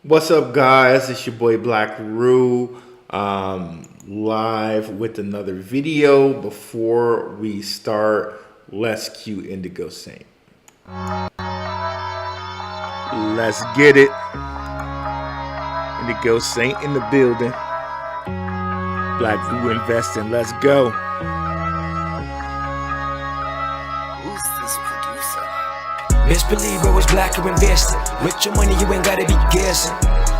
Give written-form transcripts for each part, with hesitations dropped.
What's up, guys? It's your boy Blackrue, live with another video. Before we start, let's cue Indigo Saint. Let's get it. Indigo Saint in the building. Blackrue investing. Let's go. Who's this producer? Best believe I was Blackrue investing. With your money, you ain't gotta be guessing.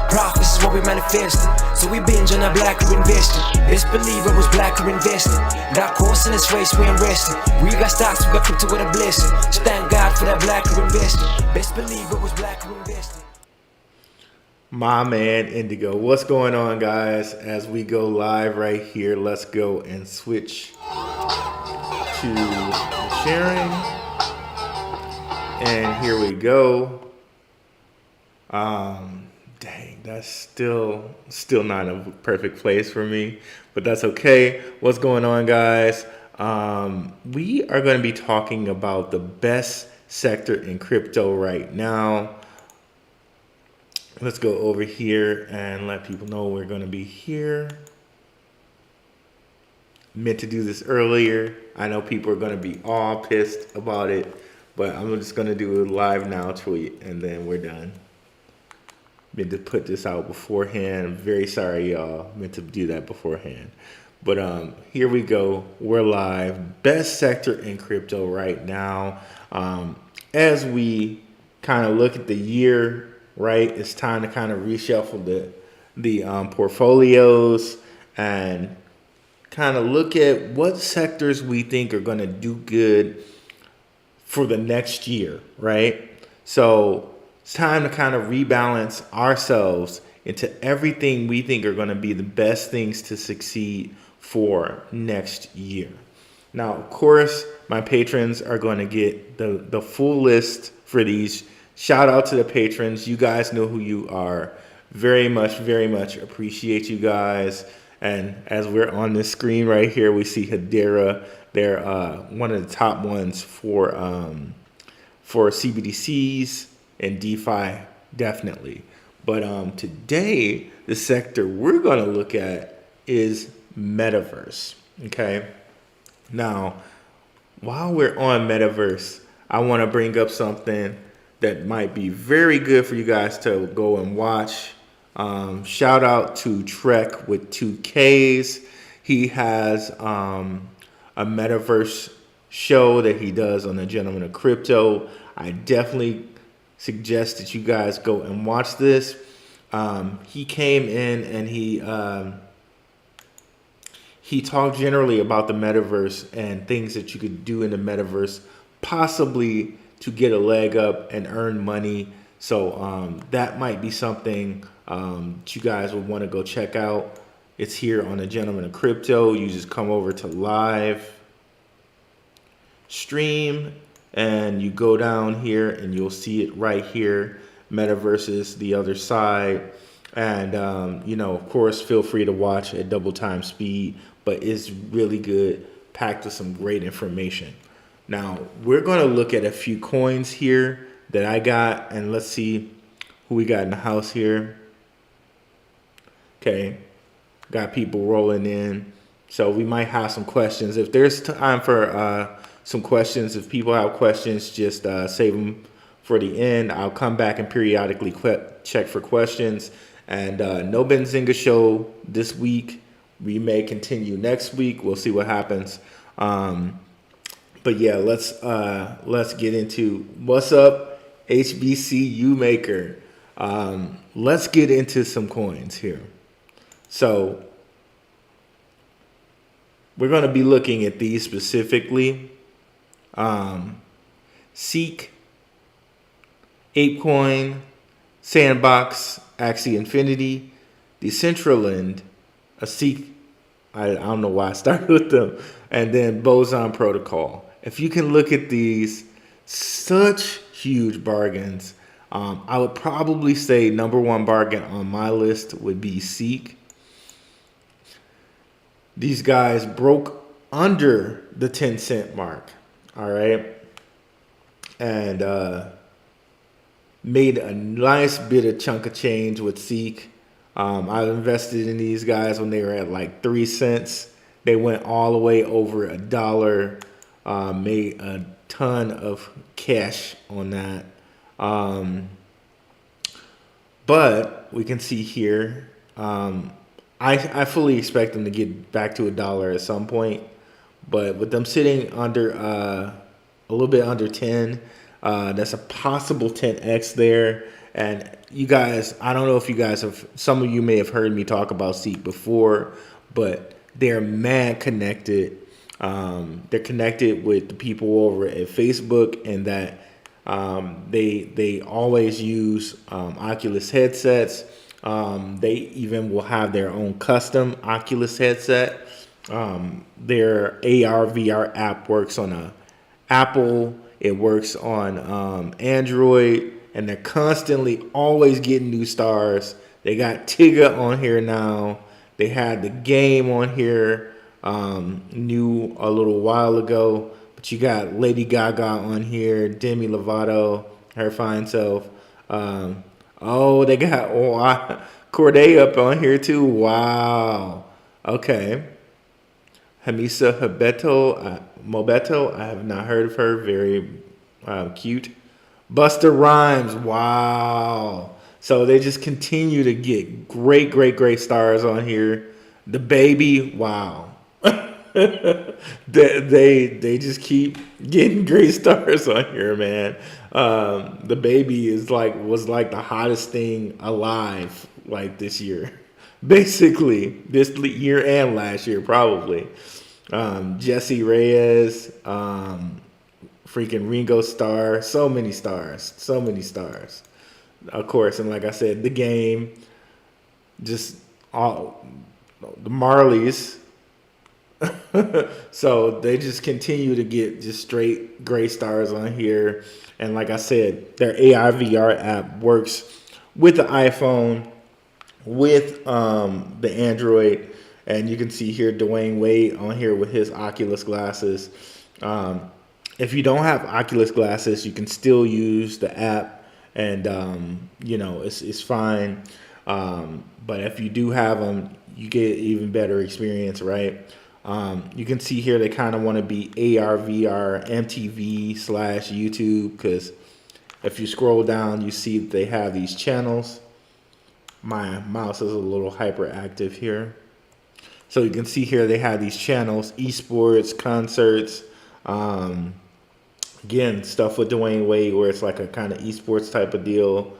Profits is what we manifesting. So we binge on our Blackrue investing. Best believe I was Blackrue investing. That course in this race, we ain't resting. We got stocks, we got crypto with a blessing. So thank God for that Blackrue investing. Best believe I was Blackrue investing. My man Indigo. What's going on, guys? As we go live right here, let's go and switch to sharing. And here we go. Dang, that's still not a perfect place for me, but that's okay. What's going on, guys? We are going to be talking about the best sector in crypto right now. Let's go over here and let people know we're going to be here. Meant to do this earlier. I know people are going to be all pissed about it, but I'm just going to do a live now tweet and then we're done. Meant to put this out beforehand. I'm very sorry, y'all. Meant to do that beforehand. But here we go. We're live. Best sector in crypto right now. As we kind of look at the year, right, it's time to kind of reshuffle the portfolios and kind of look at what sectors we think are going to do good for the next year, right? So it's time to kind of rebalance ourselves into everything we think are going to be the best things to succeed for next year. Now, of course, my patrons are going to get the full list for these. Shout out to the patrons. You guys know who you are. Very much appreciate you guys. And as we're on this screen right here, we see Hedera. They're one of the top ones for CBDCs and DeFi, definitely. But today, the sector we're going to look at is metaverse. Okay. Now, while we're on metaverse, I want to bring up something that might be very good for you guys to go and watch. Shout out to Trek with 2Ks. He has a metaverse show that he does on the Gentleman of Crypto. I definitely suggest that you guys go and watch this. He came in and he talked generally about the metaverse and things that you could do in the metaverse, possibly to get a leg up and earn money. So that might be something that you guys would want to go check out. It's here on the Gentleman of Crypto. You just come over to live stream and you go down here and you'll see it right here. Metaverses, the other side. And, of course, feel free to watch at double time speed, but it's really good, packed with some great information. Now, we're going to look at a few coins here that I got, and let's see who we got in the house here. Okay, got people rolling in. So we might have some questions. If there's time for some questions, if people have questions, just save them for the end. I'll come back and periodically check for questions. And no Benzinga show this week. We may continue next week. We'll see what happens. But yeah, let's get into what's up, HBCU maker. Let's get into some coins here. So we're going to be looking at these specifically. Seek, ApeCoin, Sandbox, Axie Infinity, Decentraland, a Seek. I don't know why I started with them, and then Boson Protocol. If you can look at these, such huge bargains. I would probably say number one bargain on my list would be Seek. These guys broke under the 10-cent mark. All right. And made a nice bit of chunk of change with Seek. I invested in these guys when they were at like 3 cents. They went all the way over $1. Made a ton of cash on that. But we can see here, I fully expect them to get back to $1 at some point. But with them sitting under a little bit under 10, that's a possible 10x there. And you guys, I don't know if you guys have, some of you may have heard me talk about Seek before, but they're mad connected. They're connected with the people over at Facebook, and that they always use Oculus headsets. They even will have their own custom Oculus headset. Their AR VR app works on a Apple. It works on Android, and they're constantly always getting new stars. They got Tigga on here now. They had the game on here new a little while ago, but you got Lady Gaga on here, Demi Lovato, her fine self. Oh, they got Corday up on here too. Wow. Okay. Hamisa Mobeto, I have not heard of her. Very cute. Buster Rhymes, wow. So they just continue to get great stars on here. The Baby, wow. they just keep getting great stars on here, man. The Baby was like the hottest thing alive like this year. Basically, this year and last year, probably. Jesse Reyes, freaking Ringo Starr, so many stars. Of course, and like I said, the game, just all the Marleys. So they just continue to get just straight gray stars on here. And like I said, their AI VR app works with the iPhone, with the Android, and you can see here Dwayne Wade on here with his Oculus glasses. If you don't have Oculus glasses, you can still use the app, and it's fine. But if you do have them, you get even better experience, right? You can see here they kind of want to be AR, VR, MTV/YouTube, because if you scroll down, you see that they have these channels. My mouse is a little hyperactive here. So you can see here they have these channels, esports, concerts, again, stuff with Dwayne Wade where it's like a kind of esports type of deal.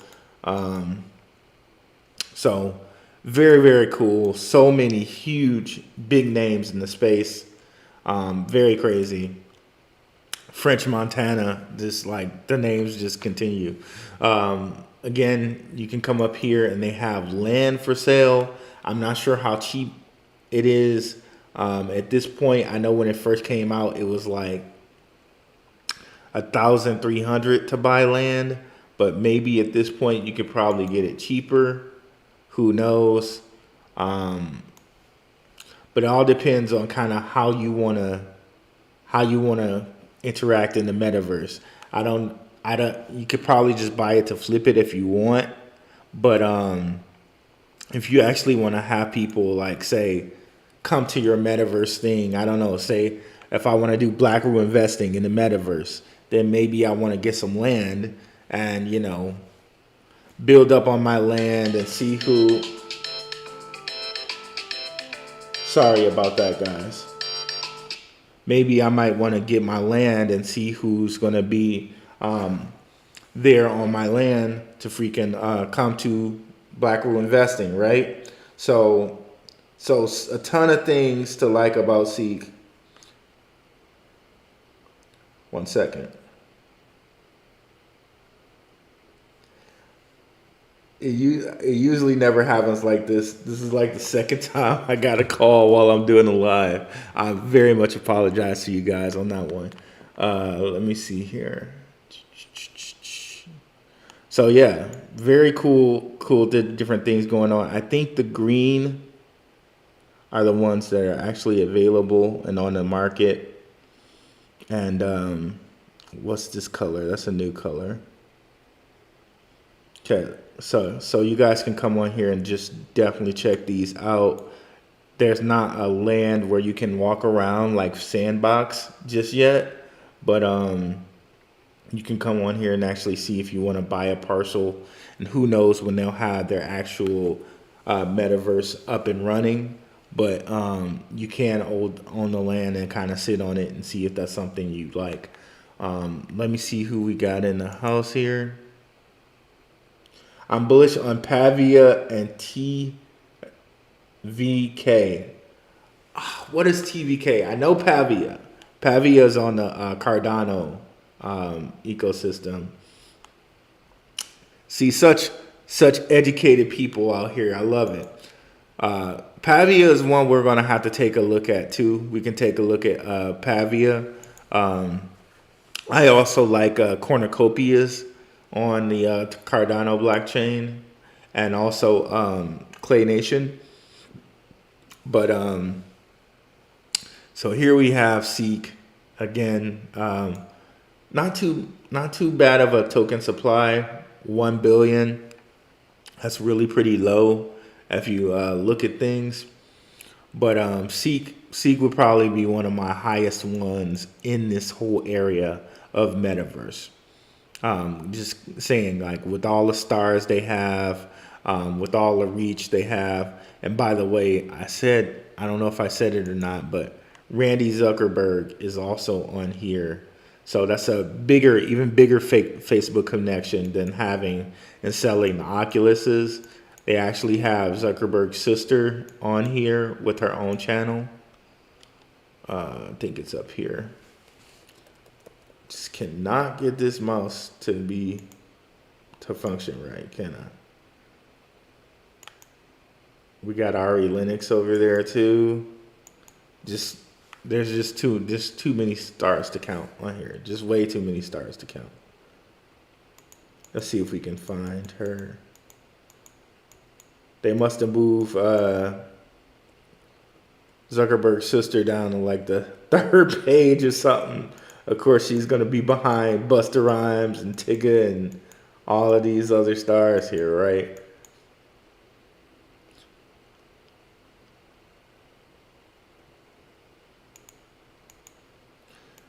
So very cool. So many huge, big names in the space. Very crazy. French Montana, just like the names just continue. Again, you can come up here and they have land for sale. I'm not sure how cheap it is. At this point, I know when it first came out, it was like 1,300 to buy land, but maybe at this point you could probably get it cheaper. Who knows? But it all depends on kind of how you wanna interact in the metaverse. You could probably just buy it to flip it if you want, but if you actually want to have people like say come to your metaverse thing, I don't know, say if I want to do Blackrue investing in the metaverse, then maybe I want to get some land and build up on my land and see who. Sorry about that, guys. Maybe I might want to get my land and see who's going to be there on my land to freaking come to Blackrue investing, right? So a ton of things to like about Seek. 1 second. It usually never happens like this. This is like the second time I got a call while I'm doing a live. I very much apologize to you guys on that one. Let me see here. So yeah, very cool different things going on. I think the green are the ones that are actually available and on the market. And what's this color? That's a new color. Okay, so you guys can come on here and just definitely check these out. There's not a land where you can walk around like Sandbox just yet, but you can come on here and actually see if you want to buy a parcel, and who knows when they'll have their actual metaverse up and running. But you can own the land and kind of sit on it and see if that's something you like. Let me see who we got in the house here. I'm bullish on Pavia and TVK. What is TVK? I know Pavia. Pavia is on the Cardano ecosystem. See, such educated people out here. I love it. Pavia is one we're going to have to take a look at too. We can take a look at Pavia. I also like cornucopias on the Cardano blockchain, and also Clay Nation. But so here we have Seek again. Not too bad of a token supply. 1 billion. That's really pretty low if you look at things. But Seek would probably be one of my highest ones in this whole area of metaverse. Just saying, like, with all the stars they have, with all the reach they have. And by the way, I don't know if I said it or not, but Randy Zuckerberg is also on here. So that's a even bigger fake Facebook connection than having and selling the Oculuses. They actually have Zuckerberg's sister on here with her own channel. I think it's up here. Just cannot get this mouse to function right, can I? We got Ari Linux over there too. There's just too many stars to count on here. Just way too many stars to count. Let's see if we can find her. They must have moved Zuckerberg's sister down to like the third page or something. Of course, she's gonna be behind Busta Rhymes and Tigga and all of these other stars here, right?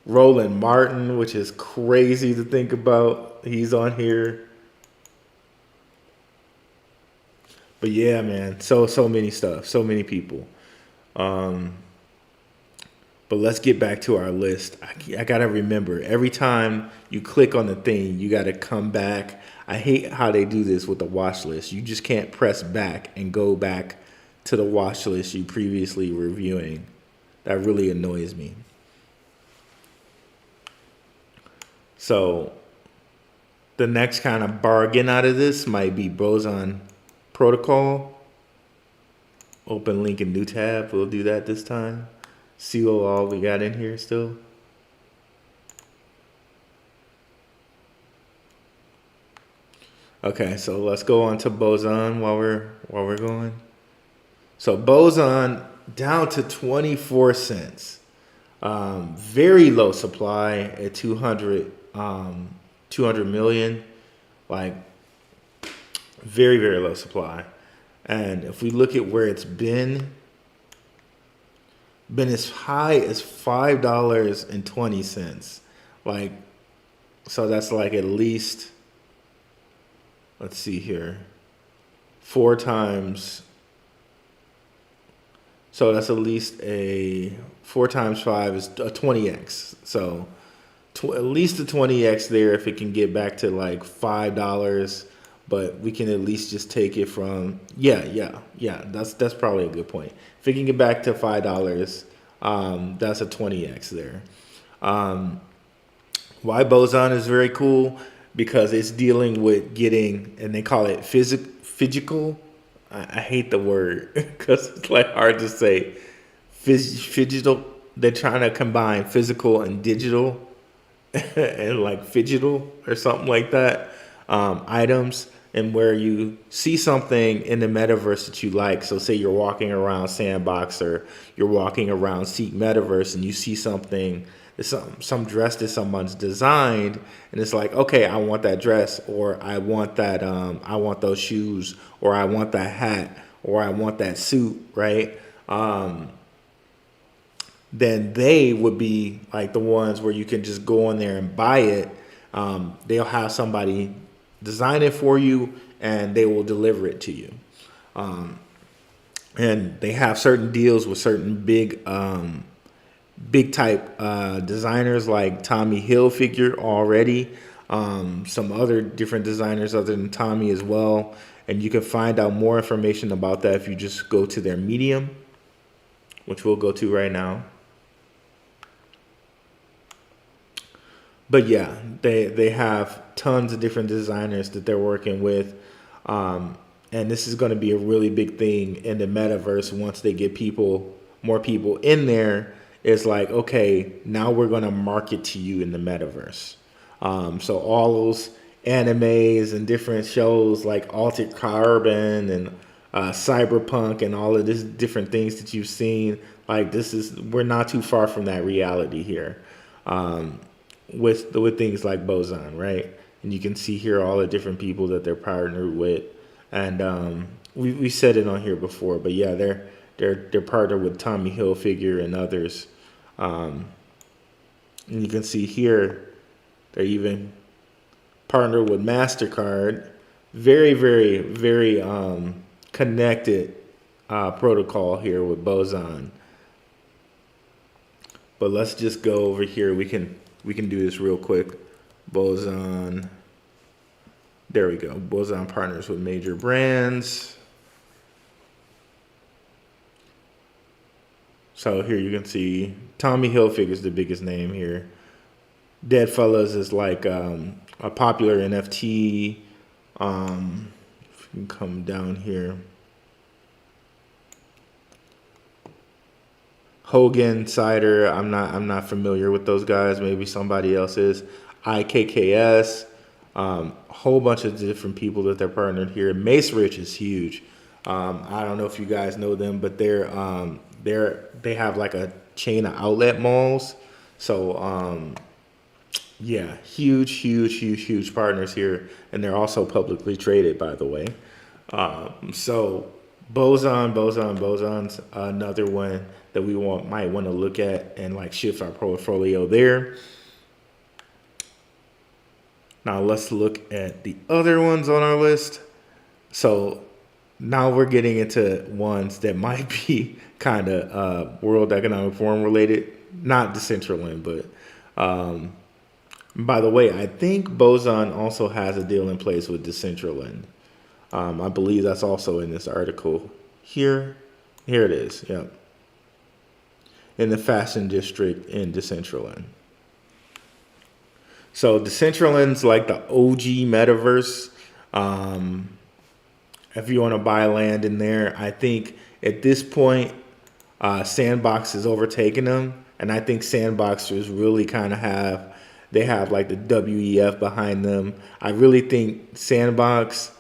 Roland Martin, which is crazy to think about. He's on here. But yeah, man, so many stuff, so many people. But let's get back to our list. I gotta remember, every time you click on the thing, you gotta come back. I hate how they do this with the watch list. You just can't press back and go back to the watch list you previously were viewing. That really annoys me. So the next kind of bargain out of this might be Boson Protocol. Open link in new tab. We'll do that this time. See what all we got in here still. Okay, so let's go on to Boson while we're going. So Boson down to 24 cents. Very low supply at 200 million, like very, very low supply. And if we look at where it's been as high as $5.20. Like, so that's like at least, let's see here, 4 times. So that's at least 4 times 5 is a 20x. So at least a 20x there if it can get back to like $5. But we can at least just take it from, yeah. That's probably a good point. If it can get back to $5, that's a 20x there. Why Boson is very cool? Because it's dealing with getting, and they call it physical. I hate the word because it's like hard to say. Phygital. They're trying to combine physical and digital, and like phygital or something like that. Items, and where you see something in the metaverse that you like. So say you're walking around Sandbox or you're walking around Seek Metaverse and you see something It's some dress that someone's designed, and it's like, okay, I want that dress, or I want that, I want those shoes, or I want that hat, or I want that suit, right? Then they would be like the ones where you can just go in there and buy it. They'll have somebody design it for you, and they will deliver it to you. And they have certain deals with certain big type designers like Tommy Hilfiger already. Some other different designers other than Tommy as well. And you can find out more information about that if you just go to their Medium, which we'll go to right now. But yeah, they have tons of different designers that they're working with. And this is going to be a really big thing in the metaverse once they get more people in there. It's like, okay, now we're going to market to you in the metaverse. So all those animes and different shows like Altered Carbon and Cyberpunk and all of these different things that you've seen, like we're not too far from that reality here. With things like Boson, right? And you can see here all the different people that they're partnered with. And we said it on here before, but yeah, they're partnered with Tommy Hilfiger and others. And you can see here they're even partnered with MasterCard. Very, very, very connected protocol here with Boson. But let's just go over here. We can do this real quick. Boson. There we go. Boson partners with major brands. So here you can see Tommy Hilfiger is the biggest name here. Deadfellas is like a popular NFT. If you can come down here. Hogan Cider, I'm not familiar with those guys. Maybe somebody else is. IKKS, whole bunch of different people that they're partnered here. Mace Rich is huge. I don't know if you guys know them, but they have like a chain of outlet malls. So yeah, huge partners here, and they're also publicly traded, by the way. So Boson's another one that we might want to look at and like shift our portfolio there. Now let's look at the other ones on our list. So now we're getting into ones that might be kind of World Economic Forum related, not Decentraland, but by the way, I think Boson also has a deal in place with Decentraland. I believe that's also in this article here. Here it is. Yep. In the fashion district in Decentraland. So Decentraland's like the OG metaverse. If you want to buy land in there, I think at this point, Sandbox has overtaken them. And I think Sandboxers really kind of have like the WEF behind them. I really think Sandbox,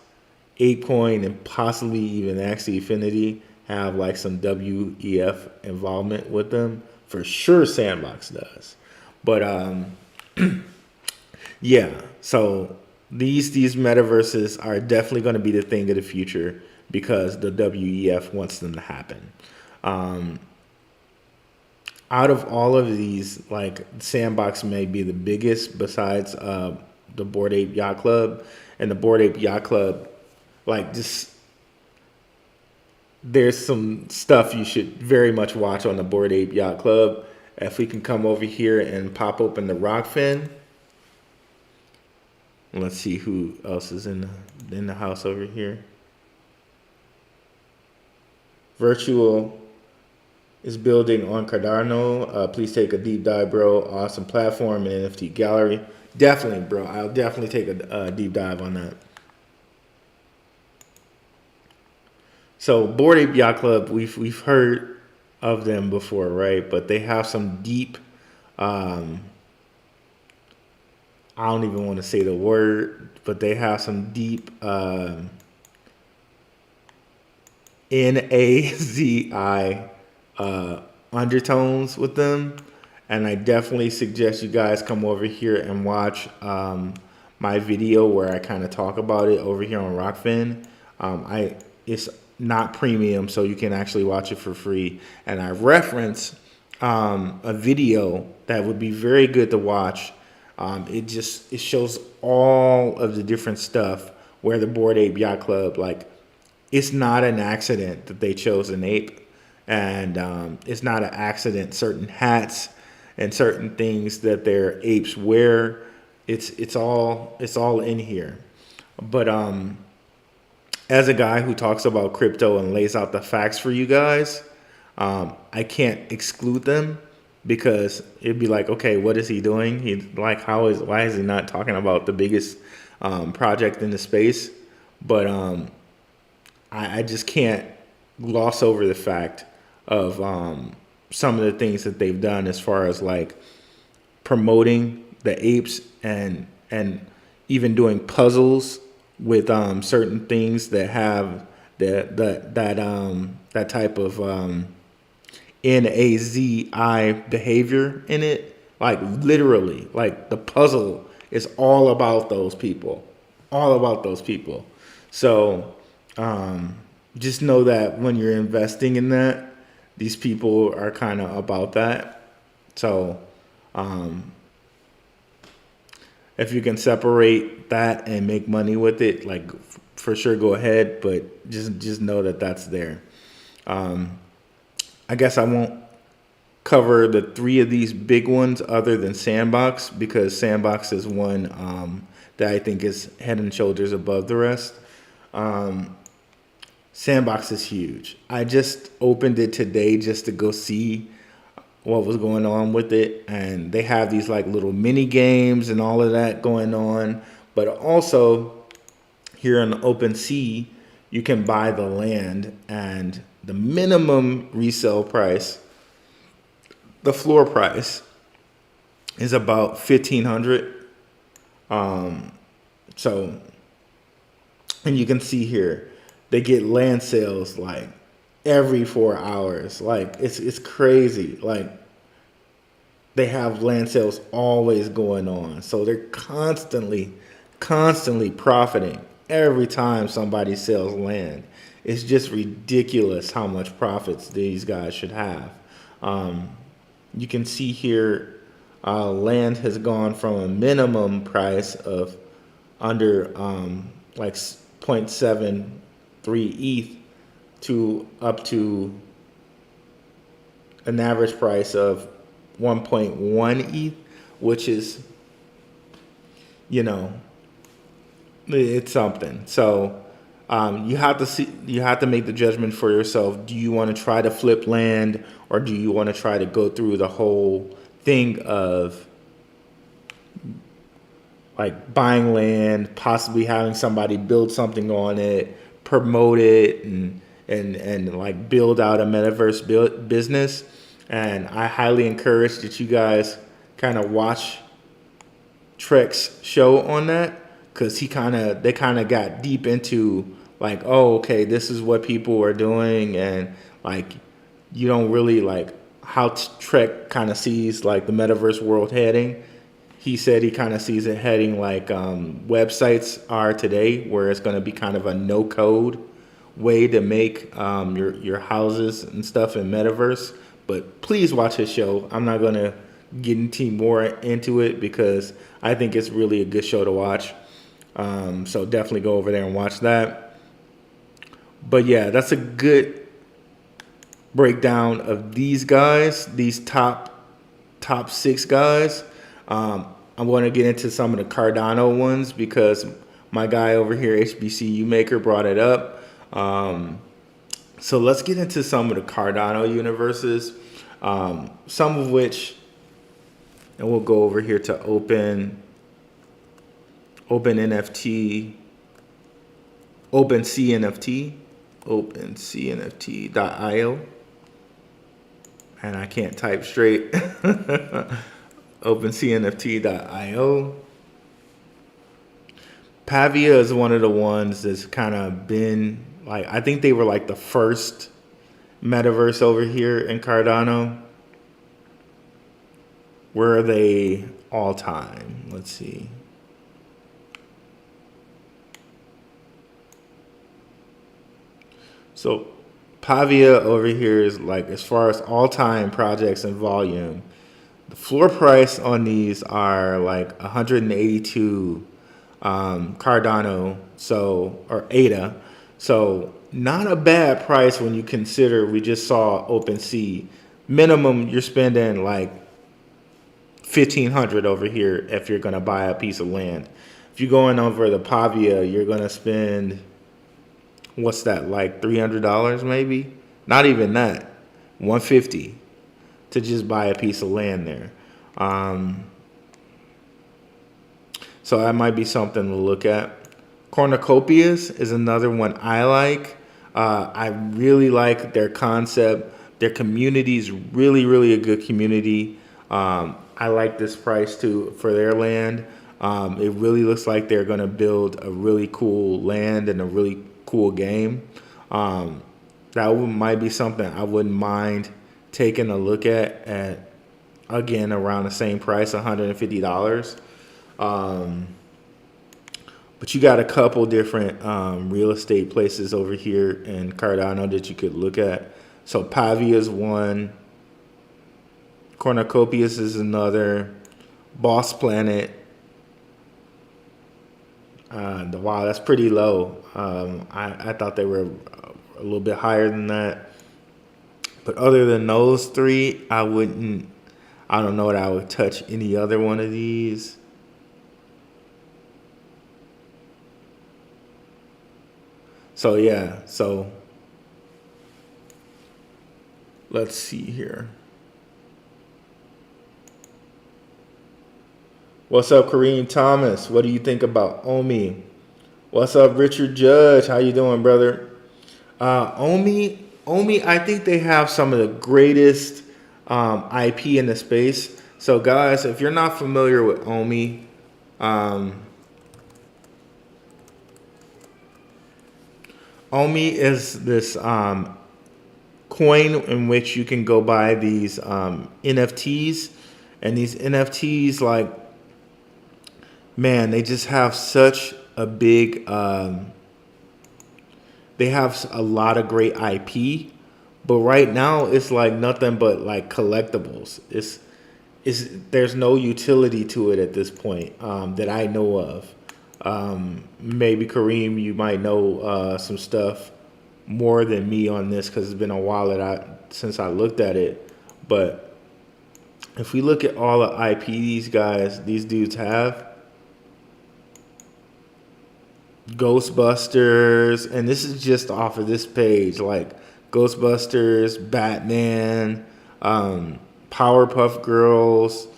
ApeCoin, and possibly even Axie Infinity have like some WEF involvement with them. For sure Sandbox does. But yeah, so these metaverses are definitely going to be the thing of the future because the WEF wants them to happen. Out of all of these, like Sandbox may be the biggest besides the Bored Ape Yacht Club. And the Bored Ape Yacht Club, like just there's some stuff you should very much watch on the Bored Ape Yacht Club. If we can come over here and pop open the Rockfin. Let's see who else is in the house over here. Virtual is building on Cardano. Please take a deep dive, bro. Awesome platform and NFT gallery. Definitely, bro. I'll definitely take a deep dive on that. So Bored Ape Yacht Club, we've heard of them before, right? But they have some deep. I don't even want to say the word, but they have some deep NAZI undertones with them. And I definitely suggest you guys come over here and watch my video where I kind of talk about it over here on Rockfin. It's not premium, so you can actually watch it for free. And I reference a video that would be very good to watch. It shows all of the different stuff where the Bored Ape Yacht Club, like, it's not an accident that they chose an ape, and it's not an accident certain hats and certain things that their apes wear. It's all in here. But as a guy who talks about crypto and lays out the facts for you guys, I can't exclude them, because it'd be like, okay, what is he doing? Why is he not talking about the biggest project in the space? But I just can't gloss over the fact of some of the things that they've done as far as like promoting the apes and even doing puzzles with certain things that have that type of NAZI behavior in it. Like literally, like the puzzle is all about those people, So just know that when you're investing in that, these people are kind of about that. So if you can separate that and make money with it, like for sure go ahead, but just know that that's there. I guess I won't cover the three of these big ones other than Sandbox, because Sandbox is one that I think is head and shoulders above the rest. Sandbox is huge. I just opened it today just to go see what was going on with it, and they have these like little mini games and all of that going on. But also here on OpenSea, you can buy the land, and the minimum resale price, the floor price, is about $1,500. So, and you can see here, they get land sales like every 4 hours. Like it's crazy. Like they have land sales always going on. So they're constantly profiting every time somebody sells land. It's just ridiculous how much profits these guys should have. You can see here, land has gone from a minimum price of under like 0.73 ETH to up to an average price of 1.1 ETH, which is, it's something. So you have to make the judgment for yourself. Do you want to try to flip land, or do you want to try to go through the whole thing of like buying land, possibly having somebody build something on it, promote it, and like build out a metaverse business? And I highly encourage that you guys kind of watch Trek's show on that, because they kind of got deep into like, oh, okay, this is what people are doing, and like you don't really like how Trek kind of sees like the metaverse world heading. He said he kind of sees it heading like websites are today, where it's going to be kind of a no-code way to make your houses and stuff in metaverse. But please watch his show. I'm not going to get more into it, because I think it's really a good show to watch. So definitely go over there and watch that. But yeah, that's a good breakdown of these guys, these top 6 guys. I'm going to get into some of the Cardano ones, because my guy over here, HBCU Maker, brought it up. So let's get into some of the Cardano universes, some of which, and we'll go over here to OpenCNFT.io, and I can't type straight. OpenCNFT.io. Pavia is one of the ones that's kind of been like, I think they were like the first metaverse over here in Cardano. Where are they all time? Let's see. So Pavia over here is like, as far as all time projects and volume, the floor price on these are like 182 Cardano, or ADA. So not a bad price when you consider we just saw OpenSea. Minimum you're spending like 1,500 over here if you're gonna buy a piece of land. If you're going over the Pavia, you're gonna spend, what's that, like $300 maybe? Not even that, 150 to just buy a piece of land there. So that might be something to look at. Cornucopias is another one I like. I really like their concept. Their community is really, really a good community. I like this price too for their land. It really looks like they're going to build a really cool land and a really cool game. That might be something I wouldn't mind taking a look at again, around the same price, $150. But you got a couple different real estate places over here in Cardano that you could look at. So Pavia is one. Cornucopias is another. Boss Planet. Wow, that's pretty low. I thought they were a little bit higher than that. But other than those three, I don't know that I would touch any other one of these. So yeah, let's see here. What's up, Kareem Thomas? What do you think about Omi? What's up, Richard Judge? How you doing, brother? Omi, I think they have some of the greatest IP in the space. So guys, if you're not familiar with Omi, Omi is this coin in which you can go buy these NFTs. And these NFTs, like, man, they just have such a big, they have a lot of great IP. But right now, it's like nothing but like collectibles. There's no utility to it at this point that I know of. Maybe Kareem, you might know some stuff more than me on this because it's been a while since I looked at it. But if we look at all the IP these dudes have, Ghostbusters, and this is just off of this page, like Ghostbusters, Batman, Powerpuff Girls,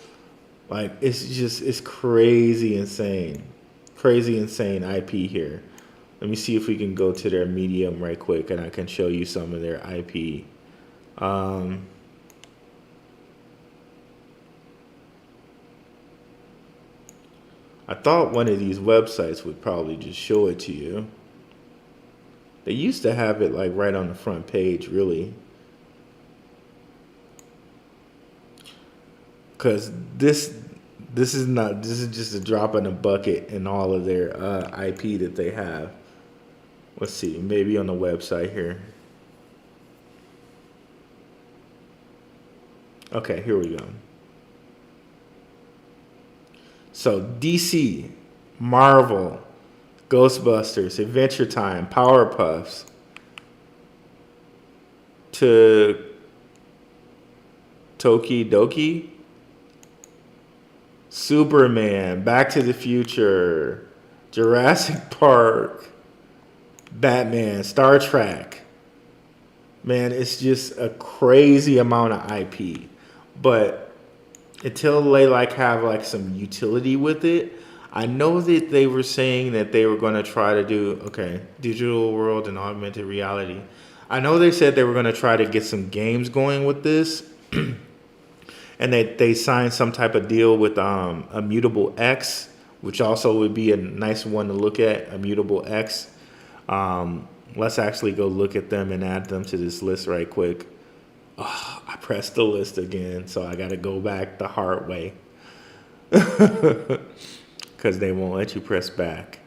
like it's crazy insane IP here. Let me see if we can go to their Medium right quick and I can show you some of their IP. I thought one of these websites would probably just show it to you. They used to have it like right on the front page, really. Because this is just a drop in the bucket in all of their IP that they have. Let's see, maybe on the website here. Okay, here we go. So DC, Marvel, Ghostbusters, Adventure Time, Powerpuffs, to Tokidoki, Superman, Back to the Future, Jurassic Park, Batman, Star Trek. Man, it's just a crazy amount of IP. But until they like have like some utility with it, I know that they were saying that they were going to try to do, digital world and augmented reality. I know they said they were going to try to get some games going with this. And they signed some type of deal with Immutable X, which also would be a nice one to look at, Immutable X. Let's actually go look at them and add them to this list right quick. I pressed the list again, so I got to go back the hard way. Because they won't let you press back.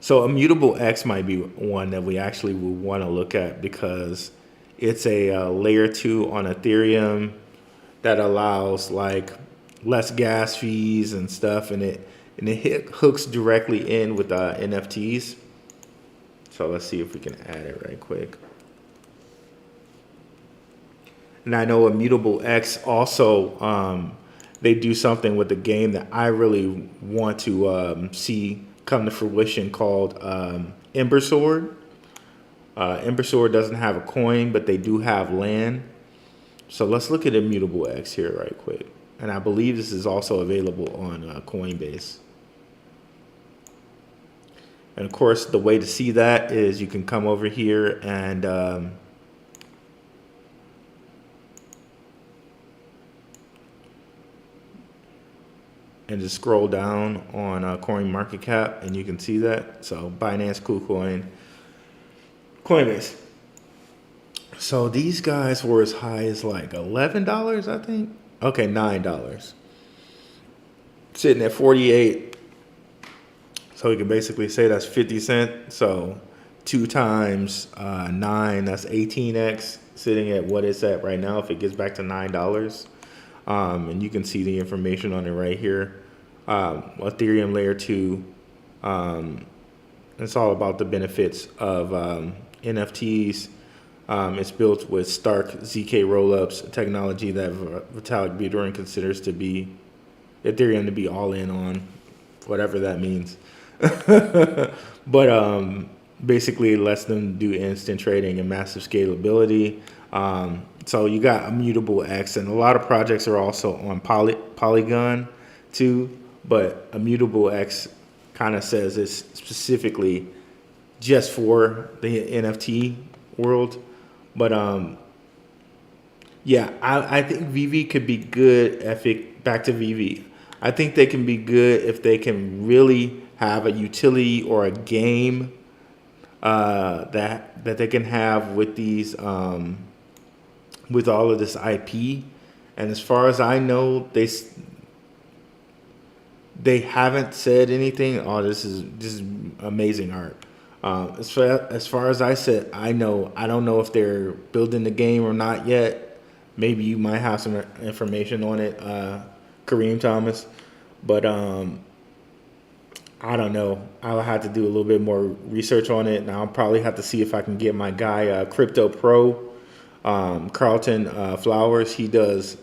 So Immutable X might be one that we actually would want to look at because it's a layer 2 on Ethereum that allows like less gas fees and stuff, and it hooks directly in with NFTs. So let's see if we can add it right quick. And I know Immutable X also, they do something with the game that I really want to see come to fruition called Ember Sword. Ember Sword doesn't have a coin, but they do have land. So let's look at Immutable X here right quick. And I believe this is also available on Coinbase. And of course, the way to see that is you can come over here and just scroll down on CoinMarketCap, and you can see that. So Binance, KuCoin, Coinbase. So these guys were as high as like $11, I think. Okay, $9. Sitting at 48. So you can basically say that's 50 cents. So 2 times 9, that's 18x. Sitting at what it's at right now if it gets back to $9. And you can see the information on it right here. Ethereum layer 2. It's all about the benefits of NFTs. It's built with Stark ZK rollups, a technology that Vitalik Buterin considers to be Ethereum to be all in on, whatever that means. But basically it lets them do instant trading and massive scalability. So you got Immutable X, and a lot of projects are also on Polygon too, but Immutable X kind of says it's specifically just for the NFT world. But yeah, I think VV could be good if it, back to VV. I think they can be good if they can really have a utility or a game that they can have with these with all of this IP. And as far as I know, they haven't said anything. Oh, this is amazing art. As far as I said, I don't know if they're building the game or not yet. Maybe you might have some information on it, Kareem Thomas. But I don't know. I'll have to do a little bit more research on it, and I'll probably have to see if I can get my guy Crypto Pro, Carlton Flowers. He does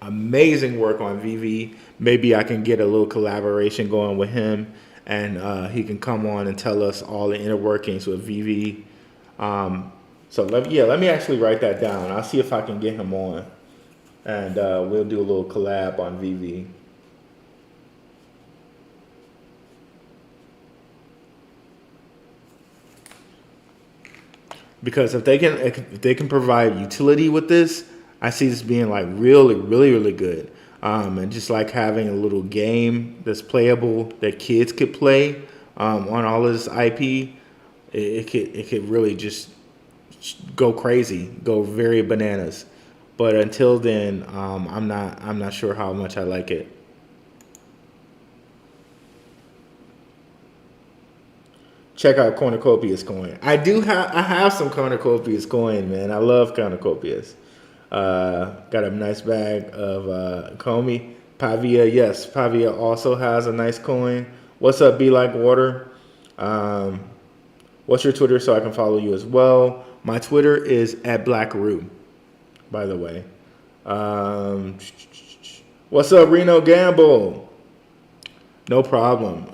amazing work on VV. Maybe I can get a little collaboration going with him, and he can come on and tell us all the inner workings with VV. So let me actually write that down. I'll see if I can get him on, and we'll do a little collab on VV. Because if they can provide utility with this, I see this being like really, really, really good. And just like having a little game that's playable that kids could play on all of this IP, it could really just go crazy, go very bananas. But until then, I'm not sure how much I like it. Check out Cornucopias coin. I have some Cornucopias coin, man. I love Cornucopias. Got a nice bag of Comey. Pavia, yes. Pavia also has a nice coin. What's up, Be Like Water? What's your Twitter so I can follow you as well? My Twitter is @Blackrue, by the way. What's up, Reno Gamble? No problem.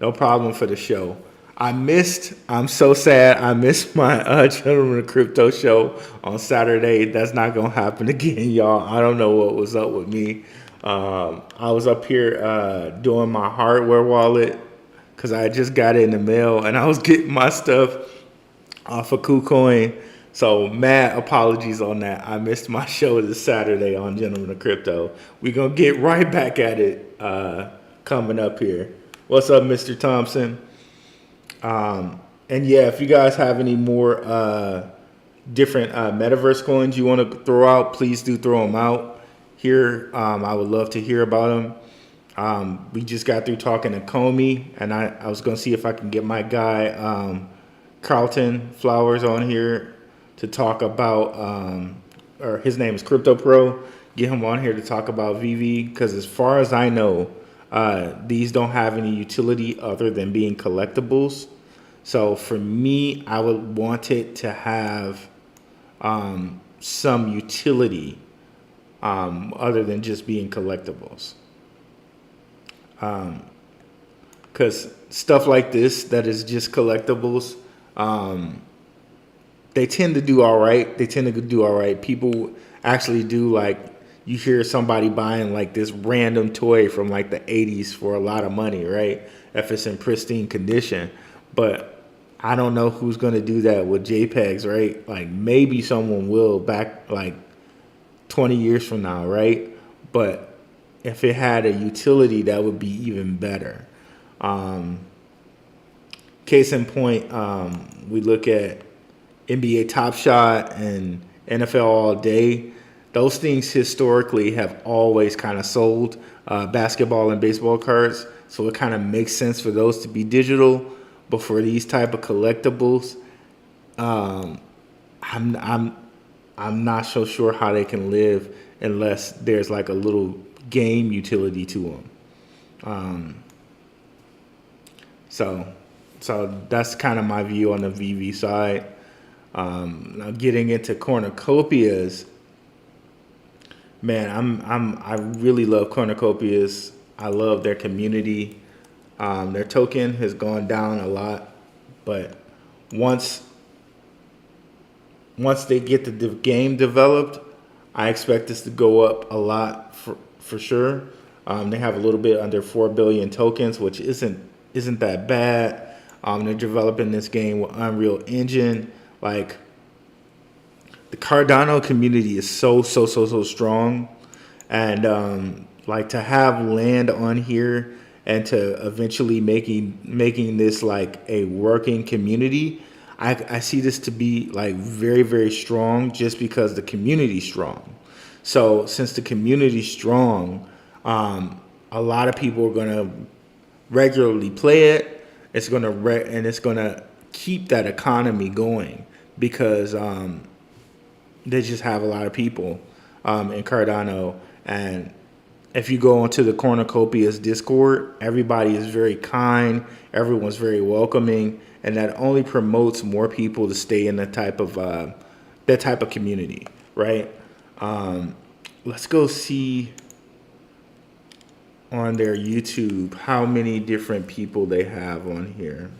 No problem for the show. I'm so sad. I missed my Gentleman of Crypto show on Saturday. That's not going to happen again, y'all. I don't know what was up with me. I was up here doing my hardware wallet because I just got it in the mail, and I was getting my stuff off of KuCoin. So mad apologies on that. I missed my show this Saturday on Gentleman of Crypto. We're going to get right back at it coming up here. What's up, Mr. Thompson? And yeah, if you guys have any more different metaverse coins you want to throw out, please do throw them out here. I would love to hear about them. We just got through talking to Comey, and I was going to see if I can get my guy Carlton Flowers on here to talk about, or his name is Crypto Pro. Get him on here to talk about VV, because as far as I know, these don't have any utility other than being collectibles. So for me, I would want it to have some utility other than just being collectibles. Because stuff like this that is just collectibles, they tend to do all right. People actually do, like, you hear somebody buying like this random toy from like the 80s for a lot of money, right? If it's in pristine condition. But I don't know who's going to do that with JPEGs, right? Like, maybe someone will back like 20 years from now, right? But if it had a utility, that would be even better. Case in point, we look at NBA Top Shot and NFL All Day. Those things historically have always kind of sold basketball and baseball cards, so it kind of makes sense for those to be digital. But for these type of collectibles, I'm not so sure how they can live unless there's like a little game utility to them. So that's kind of my view on the VV side. Now getting into cornucopias, man, I really love cornucopias. I love their community. Their token has gone down a lot, but once they get the game developed, I expect this to go up a lot for sure. They have a little bit under 4 billion tokens, which isn't that bad. They're developing this game with Unreal Engine. Like, the Cardano community is so strong, and like, to have land on here and to eventually making this like a working community, I see this to be like very, very strong, just because the community's strong. So since the community's strong, a lot of people are gonna regularly play it. It's gonna keep that economy going, because they just have a lot of people in Cardano. And if you go onto the Cornucopias Discord, everybody is very kind, everyone's very welcoming, and that only promotes more people to stay in that type of community, right? Let's go see on their YouTube how many different people they have on here.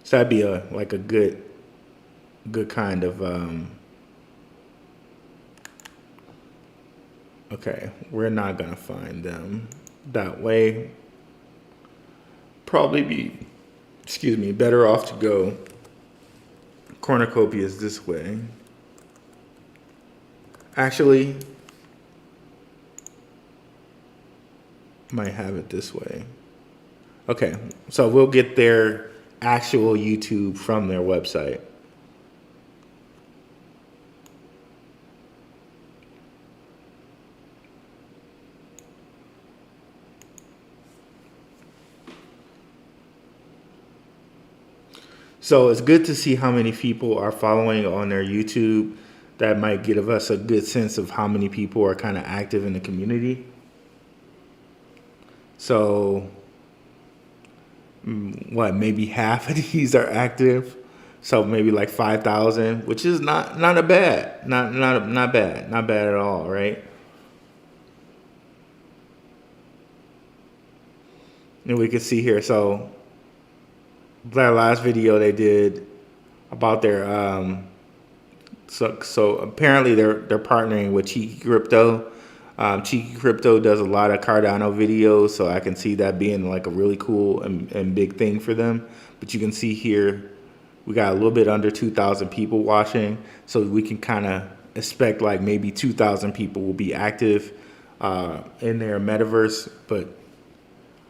So that'd be a good kind of okay, we're not gonna find them that way. Probably be, better off to go cornucopias this way. Actually, might have it this way. Okay, so we'll get their actual YouTube from their website. So it's good to see how many people are following on their YouTube. That might give us a good sense of how many people are kind of active in the community. So maybe half of these are active. So maybe like 5,000, which is not bad. Not bad at all, right? And we can see here, so that last video they did about their so apparently they're partnering with Cheeky Crypto. Cheeky Crypto does a lot of Cardano videos, so I can see that being like a really cool and big thing for them. But you can see here we got a little bit under 2,000 people watching, so we can kind of expect like maybe 2,000 people will be active in their metaverse. But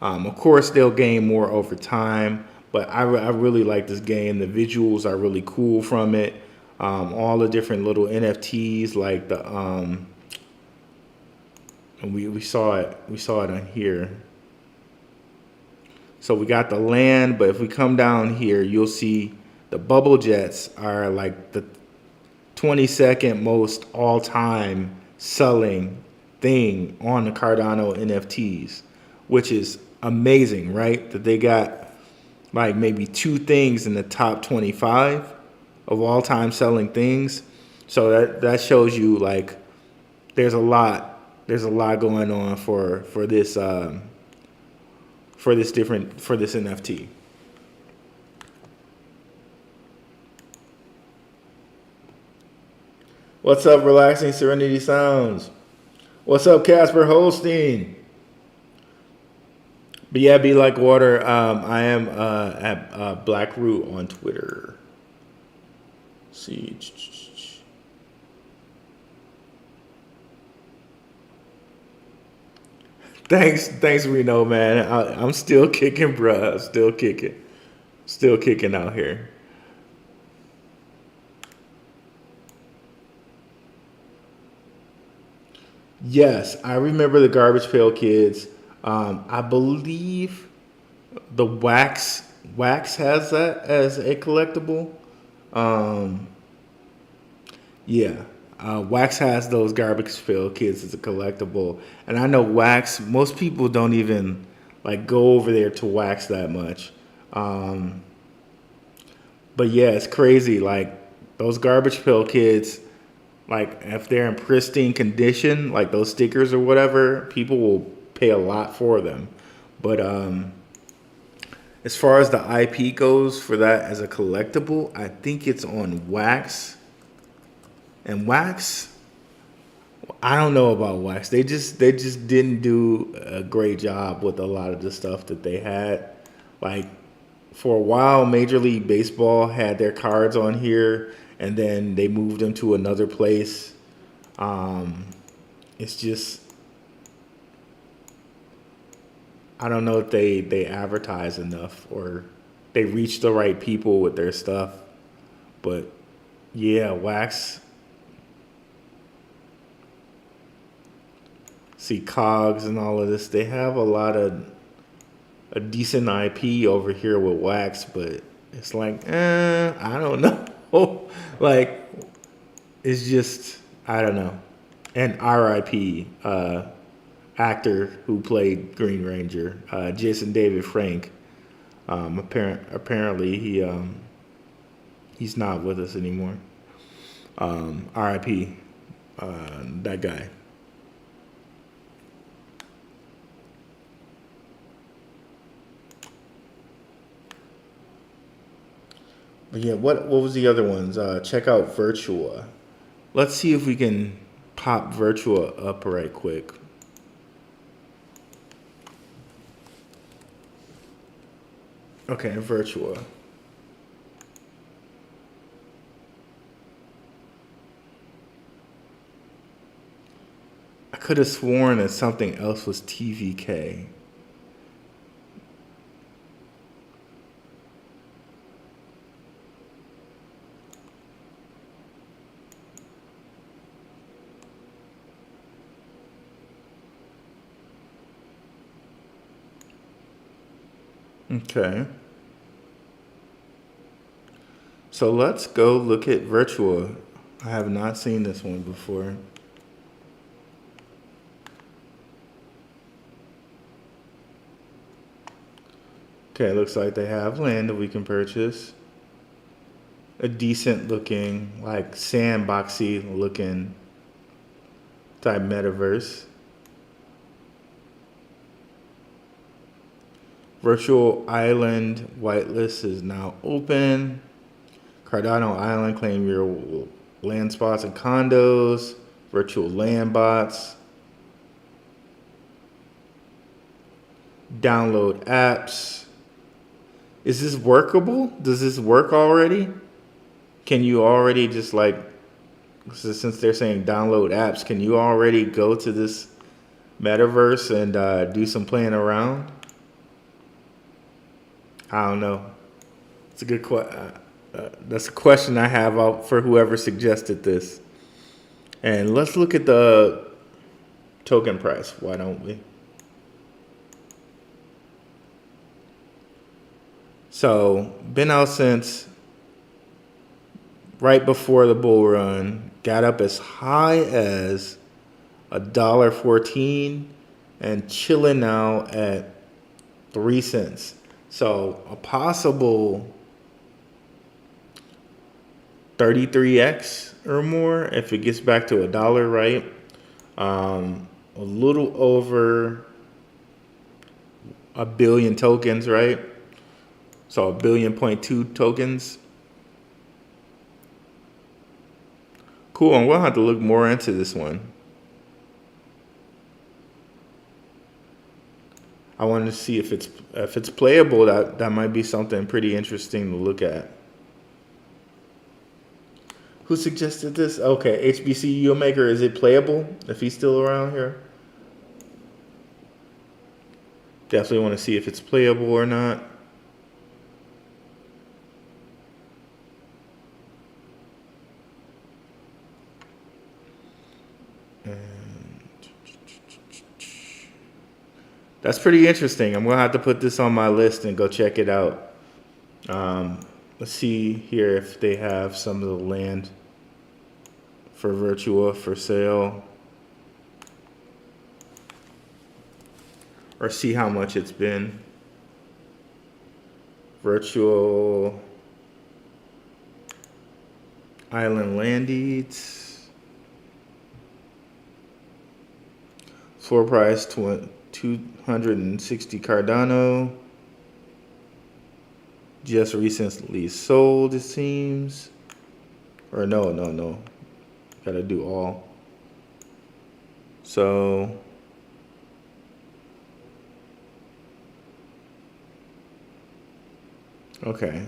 Of course, they'll gain more over time, but I really like this game. The visuals are really cool from it. All the different little NFTs, like the and we saw it on here. So we got the land, but if we come down here, you'll see the bubble jets are like the 22nd most all-time selling thing on the Cardano NFTs, which is amazing, right? That they got like maybe 2 things in the top 25 of all-time selling things. So that shows you like there's a lot going on for this NFT. What's up, Relaxing Serenity Sounds? What's up, Casper Holstein? But yeah, be like water. I am at Blackrue on Twitter. See. Thanks, Reno, man. I'm still kicking, bruh. Still kicking out here. Yes, I remember the Garbage Pail Kids. I believe the Wax has that as a collectible. Yeah, Wax has those Garbage Pail Kids as a collectible, and I know Wax. Most people don't even like go over there to Wax that much. But yeah, it's crazy. Like those Garbage Pail Kids. Like if they're in pristine condition, like those stickers or whatever, people will pay a lot for them. But as far as the IP goes for that as a collectible, I think it's on Wax. And Wax, I don't know about Wax. They just didn't do a great job with a lot of the stuff that they had. Like for a while, Major League Baseball had their cards on here. And then they moved them to another place. It's just, I don't know if they advertise enough or they reach the right people with their stuff. But yeah, Wax. See Cogs and all of this. They have a decent IP over here with Wax, but it's like, I don't know. Like, it's just, I don't know. And R.I.P. Actor who played Green Ranger, Jason David Frank. Apparently he's not with us anymore. R.I.P. That guy. Yeah, what was the other ones? Check out Virtua. Let's see if we can pop Virtua up right quick. Okay, Virtua. I could have sworn that something else was TVK. Okay. So let's go look at Virtua. I have not seen this one before. Okay, looks like they have land that we can purchase. A decent looking, like sandboxy looking type metaverse. Virtual Island whitelist is now open. Cardano Island, claim your land spots and condos. Virtual land bots. Download apps. Is this workable? Does this work already? Can you already just like, since they're saying download apps, can you already go to this metaverse and do some playing around? I don't know. It's a good question. That's a question I have out for whoever suggested this. And let's look at the token price. Why don't we? So, been out since right before the bull run. Got up as high as $1.14 and chilling now at 3 cents. So, a possible 33x or more if it gets back to $1, right? A little over a billion tokens, right? So 1.2 billion tokens. Cool, and we'll have to look more into this one. I wanted to see if it's playable. That might be something pretty interesting to look at. Who suggested this? Okay, HBC Maker. Is it playable if he's still around here? Definitely want to see if it's playable or not. That's pretty interesting. I'm going to have to put this on my list and go check it out. Let's see here if they have some of the land for Virtua for sale. Or see how much it's been. Virtual Island land deeds. Floor price 260 Cardano. Just recently sold, it seems. Or no. Gotta do all. So okay.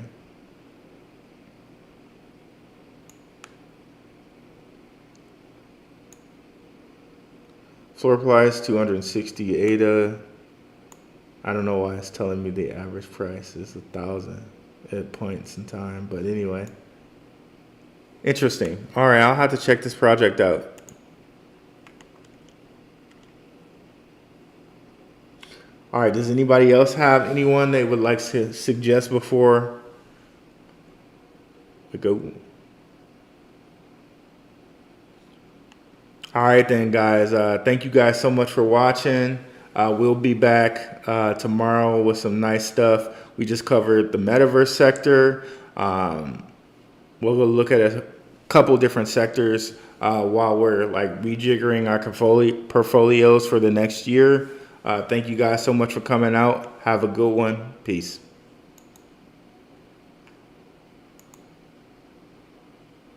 Floor price 260 ADA. I don't know why it's telling me the average price is 1,000 at points in time, but anyway. Interesting. All right, I'll have to check this project out. All right, does anybody else have anyone they would like to suggest before we go? All right then, guys. Thank you guys so much for watching. We'll be back tomorrow with some nice stuff. We just covered the metaverse sector. We'll look at a couple different sectors while we're like rejiggering our portfolios for the next year. Thank you guys so much for coming out. Have a good one. Peace.